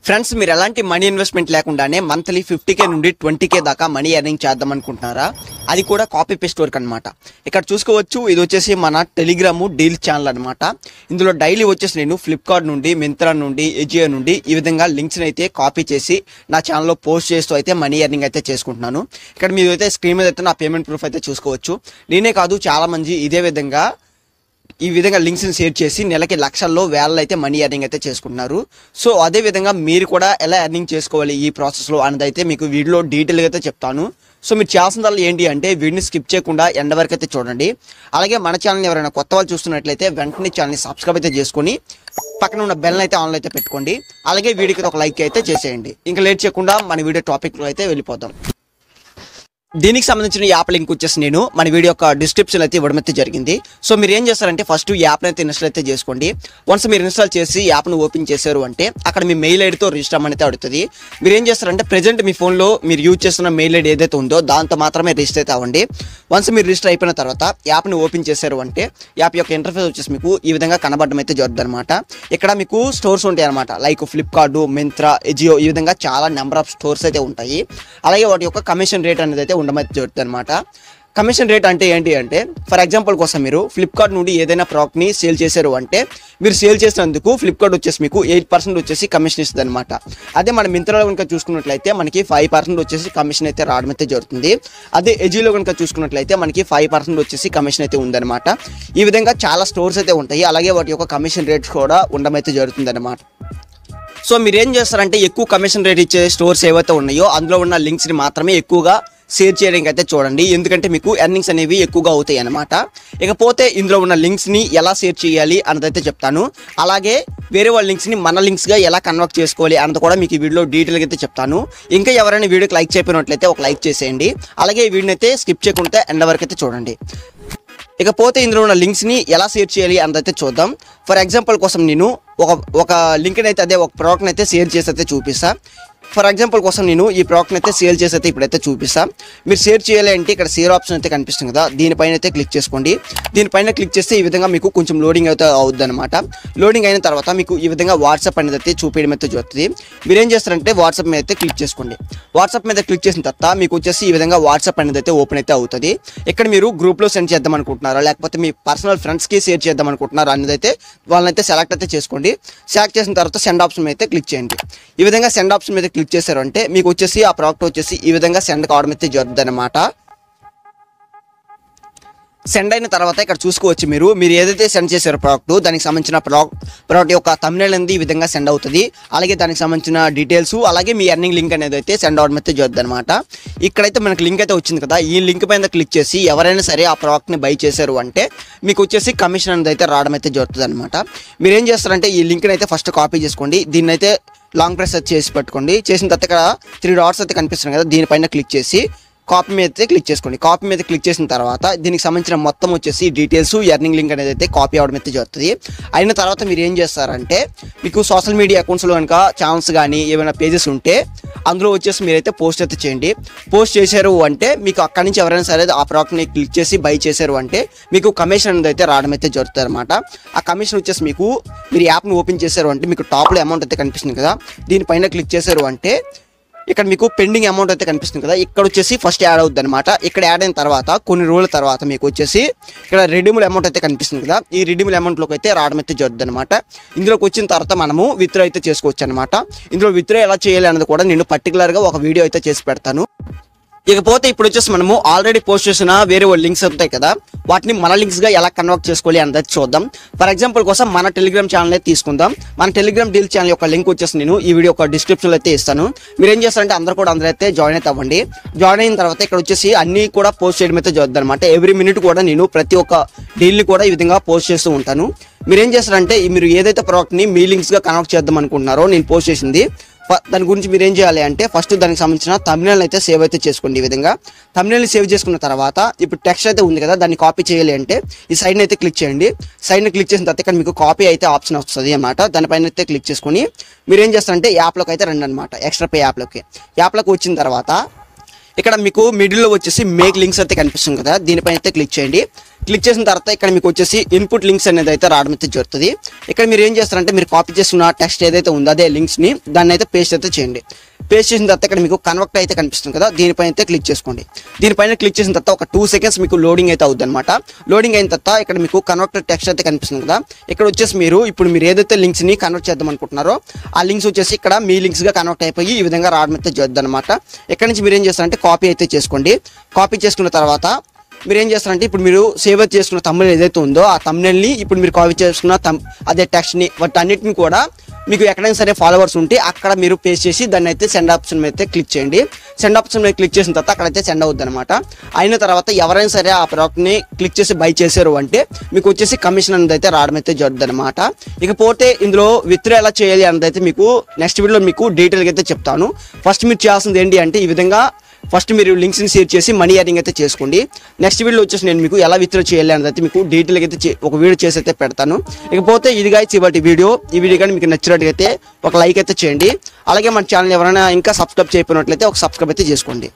Friends మీరు ఎలాంటి money investment లేకుండానే మంత్లీ 50k నుండి 20k దాకా మనీ ఎర్నింగ్ చేద్దాం అనుకుంటున్నారా? అది కూడా కాపీ పేస్ట్ వర్క్ అనమాట. ఇక్కడ చూసుకోవచ్చు, ఇది వచ్చేసి మన టెలిగ్రామ్ డీల్ ఛానల్ అనమాట. ఇందులో డైలీ వచ్చేసి నేను ఫ్లిప్కార్ట్ నుండి, మింత్రా నుండి, ఎజియో నుండి ఈ విధంగా లింక్స్ని అయితే కాపీ చేసి నా ఛానల్లో పోస్ట్ చేస్తూ అయితే మనీ ఎర్నింగ్ అయితే చేసుకుంటున్నాను. ఇక్కడ మీరు అయితే స్క్రీన్ మీద అయితే నా పేమెంట్ ప్రూఫ్ అయితే చూసుకోవచ్చు. నేనే కాదు, చాలా మంది ఇదే విధంగా ఈ విధంగా లింక్స్ని షేర్ చేసి నెలకి లక్షల్లో వేలలో అయితే మనీ ఎర్నింగ్ అయితే చేసుకుంటున్నారు. సో అదే విధంగా మీరు కూడా ఎలా ఎర్నింగ్ చేసుకోవాలి ఈ ప్రాసెస్లో అనేది అయితే మీకు వీడియోలో డీటెయిల్గా అయితే చెప్తాను. సో మీరు చేయాల్సిందల్లా ఏంటి అంటే వీడియోని స్కిప్ చేయకుండా ఎండ్ వరకు అయితే చూడండి. అలాగే మన ఛానల్ని ఎవరైనా కొత్త వాళ్ళు చూస్తున్నట్లయితే వెంటనే ఛానల్ని సబ్స్క్రైబ్ అయితే చేసుకొని పక్కన ఉన్న బెల్ అయితే ఆన్లో అయితే పెట్టుకోండి. అలాగే వీడియోకి ఒక లైక్ అయితే చేసేయండి. ఇంకా లేట్ చేయకుండా మన వీడియో టాపిక్లో అయితే వెళ్ళిపోతాం. దీనికి సంబంధించిన యాప్ లింక్ వచ్చేసి నేను మన వీడియో యొక్క డిస్క్రిప్షన్ అయితే ఇవ్వడం అయితే జరిగింది. సో మీరు ఏం చేస్తారంటే ఫస్ట్ యాప్ని అయితే ఇన్స్టాల్ అయితే చేసుకోండి. వన్స్ మీరు ఇన్స్టాల్ చేసి యాప్ను ఓపెన్ చేశారు అంటే అక్కడ మీ మెయిల్ ఐడితో రిజిస్టర్ అయితే అడుగుతుంది. మీరు ఏం చేస్తారంటే ప్రెజెంట్ మీ ఫోన్లో మీరు యూజ్ చేస్తున్న మెయిల్ ఐడి ఏదైతే ఉందో దాంతో మాత్రమే రిజిస్టర్ అయితే అవ్వండి. వన్స్ మీరు రిజిస్టర్ అయిపోయిన తర్వాత యాప్ని ఓపెన్ చేశారు అంటే యాప్ యొక్క ఇంటర్ఫేస్ వచ్చేసి మీకు ఈ విధంగా కనబడడం అయితే జరుగుతుంది అనమాట. ఇక్కడ మీకు స్టోర్స్ ఉంటాయి అనమాట, లైక్ ఫ్లిప్కార్ట్, మింత్రా, ఎజియో, ఈ విధంగా చాలా నెంబర్ ఆఫ్ స్టోర్స్ అయితే ఉంటాయి. అలాగే వాటి యొక్క కమిషన్ రేట్ అనేది అయితే ఉండమైతే జరుగుతుంది అనమాట. కమిషన్ రేట్ అంటే ఏంటి అంటే ఫర్ ఎగ్జాంపుల్ కోసం మీరు ఫ్లిప్కార్ట్ నుండి ఏదైనా ప్రోడక్ట్ని సేల్ చేశారు అంటే మీరు సేల్ చేసినందుకు ఫ్లిప్కార్ట్ వచ్చేసి మీకు 8% వచ్చేసి కమిషన్ ఇస్తుంది అనమాట. అదే మన మింత్రాలో కనుక చూసుకున్నట్లయితే మనకి 5% వచ్చేసి కమిషన్ అయితే రావడం అయితే జరుగుతుంది. అదే ఎజియోలో కనుక చూసుకున్నట్లయితే మనకి 5% వచ్చేసి కమిషన్ అయితే ఉందన్నమాట. ఈ విధంగా చాలా స్టోర్స్ అయితే ఉంటాయి. అలాగే వాటి యొక్క కమిషన్ రేట్స్ కూడా ఉండమైతే జరుగుతుంది అనమాట. సో మీరు ఏం చేస్తారంటే ఎక్కువ కమిషన్ రేట్ ఇచ్చే స్టోర్స్ ఏవైతే ఉన్నాయో అందులో ఉన్న లింక్స్ని మాత్రమే ఎక్కువగా షేర్ చేయడానికి అయితే చూడండి, ఎందుకంటే మీకు ఎర్నింగ్స్ అనేవి ఎక్కువగా అవుతాయి అన్నమాట. ఇకపోతే ఇందులో ఉన్న లింక్స్ని ఎలా షేర్ చేయాలి అన్నదైతే చెప్తాను. అలాగే వేరే వాళ్ళ లింక్స్ని మన లింక్స్గా ఎలా కన్వర్ట్ చేసుకోవాలి అన్నది కూడా మీకు ఈ వీడియోలో డీటెయిల్గా అయితే చెప్తాను. ఇంకా ఎవరైనా వీడియోకి లైక్ చేయకపోయినట్లయితే ఒక లైక్ చేసేయండి. అలాగే ఈ వీడియోని అయితే స్కిప్ చేయకుండా ఎండ్ వరకు అయితే చూడండి. ఇకపోతే ఇందులో ఉన్న లింక్స్ని ఎలా షేర్ చేయాలి అన్నదైతే చూద్దాం. ఫర్ ఎగ్జాంపుల్ కోసం నేను ఒక లింక్ని అయితే ఒక ప్రోడక్ట్ని అయితే షేర్ చేసి అయితే చూపిస్తాను. ఫర్ ఎగ్జాంపుల్ కోసం నేను ఈ ప్రోడక్ట్ని అయితే సేల్ చేసి అయితే ఇప్పుడైతే చూపిస్తాను. మీరు షేర్ చేయాలి అంటే ఇక్కడ షేర్ ఆప్షన్ అయితే కనిపిస్తుంది కదా, దీనిపైన అయితే క్లిక్ చేసుకోండి. దీనిపైన క్లిక్ చేస్తే ఈ విధంగా మీకు కొంచెం లోడింగ్ అయితే అవుతుంది అనమాట. లోడింగ్ అయిన తర్వాత మీకు ఈ విధంగా వాట్సాప్ అనేది అయితే చూపించడం అయితే జరుగుతుంది. మీరు ఏం చేస్తారంటే వాట్సాప్ మీద అయితే క్లిక్ చేసుకోండి. వాట్సాప్ మీద క్లిక్ చేసిన తర్వాత మీకు వచ్చేసి ఈ విధంగా వాట్సాప్ అనేది అయితే ఓపెన్ అయితే అవుతుంది. ఇక్కడ మీరు గ్రూప్లో సెండ్ చేద్దాం అనుకుంటున్నారా లేకపోతే మీ పర్సనల్ ఫ్రెండ్స్కి షేర్ చేద్దాం అనుకుంటున్నారా అనేది అయితే వాళ్ళని అయితే సెలెక్ట్ అయితే చేసుకోండి. సెలెక్ట్ చేసిన తర్వాత సెండ్ ఆప్షన్ మీద అయితే క్లిక్ చేయండి. ఈ విధంగా సెండ్ ఆప్షన్ మీద క్లిక్ చేశారు అంటే మీకు వచ్చేసి ఆ ప్రోడక్ట్ వచ్చేసి ఈ విధంగా సెండ్ కావడం అయితే జరుగుతుంది అనమాట. సెండ్ అయిన తర్వాత ఇక్కడ చూసుకోవచ్చు, మీరు ఏదైతే సెండ్ చేశారో ప్రోడక్ట్ దానికి సంబంధించిన ప్రోడక్ట్ యొక్క థంబ్నెయిల్ అనేది ఈ విధంగా సెండ్ అవుతుంది. అలాగే దానికి సంబంధించిన డీటెయిల్స్, అలాగే మీ ఎర్నింగ్ లింక్ అనేది అయితే సెండ్ అవడం అయితే జరుగుతుంది అనమాట. ఇక్కడైతే మనకి లింక్ అయితే వచ్చింది కదా, ఈ లింక్ పైన క్లిక్ చేసి ఎవరైనా సరే ఆ ప్రోడక్ట్ని బై చేశారు అంటే మీకు వచ్చేసి కమిషన్ అనేది అయితే రావడం అయితే జరుగుతుంది అనమాట. మీరు ఏం చేస్తారంటే ఈ లింక్ని అయితే ఫస్ట్ కాపీ చేసుకోండి. దీన్ని అయితే లాంగ్ ప్రెస్ చేసి పెట్టుకోండి. చేసిన తర్వాత ఇక్కడ 3 డాట్స్ అయితే కనిపిస్తుంది కదా, దీనిపైన క్లిక్ చేసి కాపీ మీద అయితే క్లిక్ చేసుకోండి. కాపీ మీద క్లిక్ చేసిన తర్వాత దీనికి సంబంధించిన మొత్తం వచ్చేసి డీటెయిల్స్, ఎర్నింగ్ లింక్ అనేది అయితే కాపీ అవడం అయితే జరుగుతుంది. అయిన తర్వాత మీరు ఏం చేస్తారంటే మీకు సోషల్ మీడియా అకౌంట్స్లో కనుక ఛానల్స్ కానీ ఏమైనా పేజెస్ ఉంటే అందులో వచ్చేసి మీరైతే పోస్ట్ అయితే చేయండి. పోస్ట్ చేశారు అంటే మీకు అక్కడి నుంచి ఎవరైనా సరే ఆ ప్రోడక్ట్ని క్లిక్ చేసి బై చేశారు అంటే మీకు కమిషన్ అనేది అయితే రావడం అయితే జరుగుతుంది అనమాట. ఆ కమిషన్ వచ్చేసి మీరు యాప్ని ఓపెన్ చేశారు అంటే మీకు టాప్లో అమౌంట్ అయితే కనిపిస్తుంది కదా, దీనిపైన క్లిక్ చేశారు అంటే ఇక్కడ మీకు పెండింగ్ అమౌంట్ అయితే కనిపిస్తుంది కదా, ఇక్కడ వచ్చేసి ఫస్ట్ యాడ్ అవుతుంది అనమాట. ఇక్కడ యాడ్ అయిన తర్వాత కొన్ని రోజుల తర్వాత మీకు వచ్చేసి ఇక్కడ రెడీమబుల్ అమౌంట్ అయితే కనిపిస్తుంది కదా, ఈ రెడీమబుల్ అమౌంట్లోకి అయితే రావడం అయితే జరుగుతుంది అనమాట. ఇందులోకి వచ్చిన తర్వాత మనము విత్డ్రా అయితే చేసుకోవచ్చు అనమాట. ఇందులో విత్డ్రా ఎలా చేయాలి అన్నది కూడా నేను పర్టికులర్గా ఒక వీడియో అయితే చేసి పెడతాను. ఇకపోతే ఇప్పుడు వచ్చేసి మనము ఆల్రెడీ పోస్ట్ చేసిన వేరే లింక్స్ ఉంటాయి కదా, వాటిని మన లింక్స్గా ఎలా కన్వర్ట్ చేసుకోవాలి అన్నది చూద్దాం. ఫర్ ఎగ్జాంపుల్ కోసం మన టెలిగ్రామ్ ఛానల్ అయితే తీసుకుందాం. మన టెలిగ్రామ్ డీల్ ఛానల్ యొక్క లింక్ వచ్చేసి నేను ఈ వీడియో ఒక డిస్క్రిప్షన్లో అయితే ఇస్తాను. మీరు ఏం చేస్తారంటే అందరూ అయితే జాయిన్ అయితే అవ్వండి. జాయిన్ అయిన తర్వాత ఇక్కడ వచ్చేసి అన్నీ కూడా పోస్ట్ చేయడం అయితే జరుగుతుంది అనమాట. ఎవ్రీ మినిట్ కూడా నేను ప్రతి ఒక్క డీల్ని కూడా ఈ విధంగా పోస్ట్ చేస్తూ ఉంటాను. మీరు ఏం చేస్తారంటే మీరు ఏదైతే ప్రోడక్ట్ని మీ లింక్స్గా కన్వర్ట్ చేద్దాం అనుకుంటున్నారో నేను పోస్ట్ చేసింది దాని గురించి మీరు ఏం చేయాలి అంటే ఫస్ట్ దానికి సంబంధించిన థంబ్నెయిల్ అయితే సేవ్ అయితే చేసుకోండి. ఈ విధంగా థంబ్నెయిల్ని సేవ్ చేసుకున్న తర్వాత ఇప్పుడు టెక్స్ట్ అయితే ఉంది కదా, దాన్ని కాపీ చేయాలి అంటే ఈ సైడ్ని అయితే క్లిక్ చేయండి. సైడ్ని క్లిక్ చేసిన తర్వాత ఇక్కడ మీకు కాపీ అయితే ఆప్షన్ వస్తుంది అన్నమాట. దానిపైన అయితే క్లిక్ చేసుకొని మీరు ఏం చేస్తారంటే యాప్లోకి అయితే రండి అనమాట. ఎక్స్ట్రా పే యాప్లోకి వచ్చిన తర్వాత ఇక్కడ మీకు మిడిల్లో వచ్చేసి మేక్ లింక్స్ అయితే కనిపిస్తుంది కదా, దీనిపైన అయితే క్లిక్ చేయండి. క్లిక్ చేసిన తర్వాత ఇక్కడ మీకు వచ్చేసి ఇన్పుట్ లింక్స్ అనేది అయితే రావడం అయితే జరుగుతుంది. ఇక్కడ మీరు ఏం చేస్తారంటే మీరు కాపీ చేసుకున్న టెక్స్ట్ ఏదైతే ఉందో అదే లింక్స్ని దాన్ని అయితే పేస్ట్ అయితే చేయండి. పేస్ట్ చేసిన తర్వాత ఇక్కడ మీకు కన్వర్ట్ అయితే కనిపిస్తుంది కదా, దీనిపైన అయితే క్లిక్ చేసుకోండి. దీనిపైన క్లిక్ చేసిన తర్వాత ఒక 2 సెకండ్స్ మీకు లోడింగ్ అయితే అవుతుంది అనమాట. లోడింగ్ అయిన తర్వాత ఇక్కడ మీకు కన్వర్ట్ టెక్స్ట్ అయితే కనిపిస్తుంది కదా, ఇక్కడ వచ్చేసి ఇప్పుడు మీరు ఏదైతే లింక్స్ని కన్వర్ట్ చేద్దాం అనుకుంటున్నారో ఆ లింక్స్ వచ్చేసి ఇక్కడ మీ లింక్స్గా కన్వర్ట్ అయిపోయి ఈ విధంగా రావడం అయితే జరుగుతుంది అనమాట. ఇక్కడ నుంచి మీరు ఏం చేస్తారంటే కాపీ అయితే చేసుకోండి. కాపీ చేసుకున్న తర్వాత మీరు ఏం చేస్తారంటే ఇప్పుడు మీరు సేవ్ చేసుకున్న thumbnail ఏదైతే ఉందో ఆ thumbnailని ఇప్పుడు మీరు కాపీ చేసుకున్న అదే టెక్స్ట్ని వాటన్నిటిని కూడా మీకు ఎక్కడైనా సరే ఫాలోవర్స్ ఉంటే అక్కడ మీరు పేస్ట్ చేసి దాన్ని అయితే సెండ్ ఆప్షన్ మీద అయితే క్లిక్ చేయండి. సెండ్ ఆప్షన్ మీద క్లిక్ చేసిన తర్వాత అక్కడైతే సెండ్ అవుతుంది అనమాట. అయిన తర్వాత ఎవరైనా సరే ఆ ప్రోడక్ట్ని క్లిక్ చేసి బై చేశారు అంటే మీకు వచ్చేసి కమిషన్ అనేది అయితే రావడం అయితే జరుగుతుంది అనమాట. ఇకపోతే ఇందులో విత్డ్రా ఎలా చేయాలి అన్నది అయితే మీకు నెక్స్ట్ వీడియోలో మీకు డీటెయిల్గా అయితే చెప్తాను. ఫస్ట్ మీరు చేయాల్సింది ఏంటి అంటే ఈ విధంగా ఫస్ట్ మీరు లింక్స్ని షేర్ చేసి మనీ ఎర్నింగ్ అయితే చేసుకోండి. నెక్స్ట్ వీడియోలో వచ్చేసి నేను మీకు ఎలా విత్డ్రా చేయాలి అనేది అయితే మీకు డీటెయిల్గా అయితే ఒక వీడియో చేసి అయితే పెడతాను. ఇకపోతే ఇది గాయ్స్ ఇవాటి వీడియో. ఈ వీడియో కానీ మీకు నచ్చినట్లయితే ఒక లైక్ అయితే చేయండి. అలాగే మన ఛానల్ ఎవరైనా ఇంకా సబ్స్క్రైబ్ చేయకపోయినట్లయితే ఒక సబ్స్క్రైబ్ అయితే చేసుకోండి.